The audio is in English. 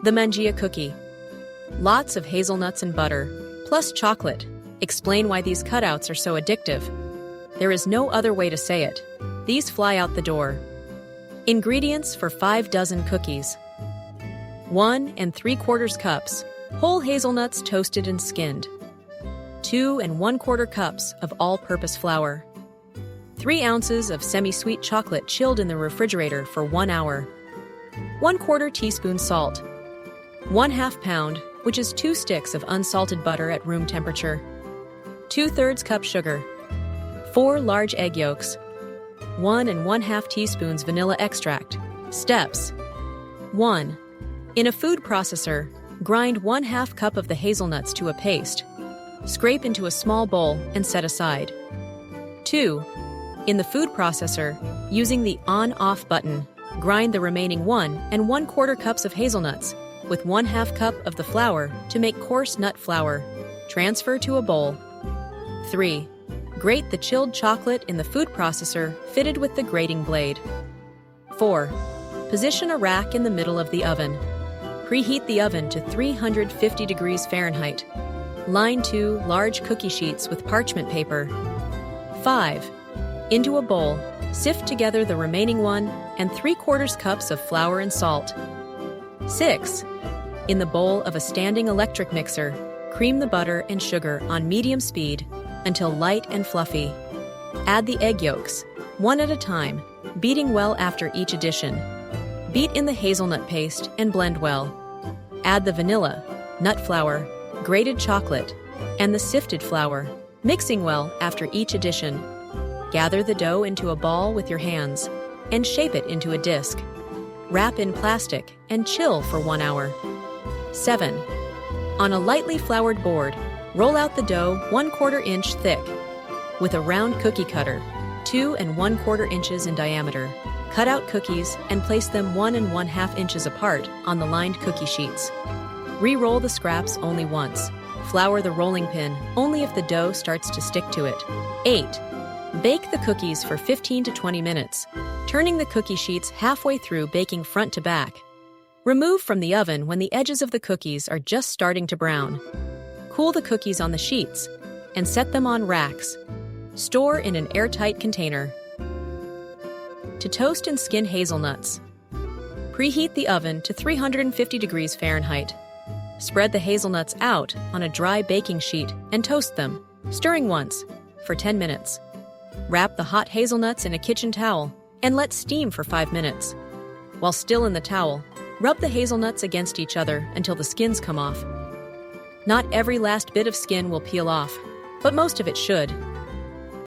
The Mangia cookie. Lots of hazelnuts and butter, plus chocolate. Explain why these cutouts are so addictive. There is no other way to say it. These fly out the door. Ingredients for 5 dozen cookies. 1 3/4 cups whole hazelnuts toasted and skinned. 2 1/4 cups of all-purpose flour. 3 ounces of semi-sweet chocolate chilled in the refrigerator for 1 hour. 1/4 teaspoon salt. 1/2 pound, which is 2 sticks of unsalted butter at room temperature. 2/3 cup sugar. 4 large egg yolks. 1 1/2 teaspoons vanilla extract. Steps. 1. In a food processor, grind 1/2 cup of the hazelnuts to a paste. Scrape into a small bowl and set aside. 2. In the food processor, using the on-off button, grind the remaining 1 1/4 cups of hazelnuts with 1/2 cup of the flour to make coarse nut flour. Transfer to a bowl. 3. Grate the chilled chocolate in the food processor fitted with the grating blade. 4. Position a rack in the middle of the oven. Preheat the oven to 350 degrees Fahrenheit. Line 2 large cookie sheets with parchment paper. 5. Into a bowl, sift together the remaining 1 3/4 cups of flour and salt. 6. In the bowl of a standing electric mixer, cream the butter and sugar on medium speed until light and fluffy. Add the egg yolks, one at a time, beating well after each addition. Beat in the hazelnut paste and blend well. Add the vanilla, nut flour, grated chocolate, and the sifted flour, mixing well after each addition. Gather the dough into a ball with your hands and shape it into a disc. Wrap in plastic and chill for 1 hour. 7. On a lightly floured board, roll out the dough 1/4 inch thick. With a round cookie cutter, 2 1/4 inches in diameter, cut out cookies and place them 1 1/2 inches apart on the lined cookie sheets. Re-roll the scraps only once. Flour the rolling pin only if the dough starts to stick to it. 8. Bake the cookies for 15 to 20 minutes, turning the cookie sheets halfway through baking front to back. Remove from the oven when the edges of the cookies are just starting to brown. Cool the cookies on the sheets and set them on racks. Store in an airtight container. To toast and skin hazelnuts. Preheat the oven to 350 degrees Fahrenheit. Spread the hazelnuts out on a dry baking sheet and toast them, stirring once, for 10 minutes. Wrap the hot hazelnuts in a kitchen towel and let steam for 5 minutes. While still in the towel, rub the hazelnuts against each other until the skins come off. Not every last bit of skin will peel off, but most of it should.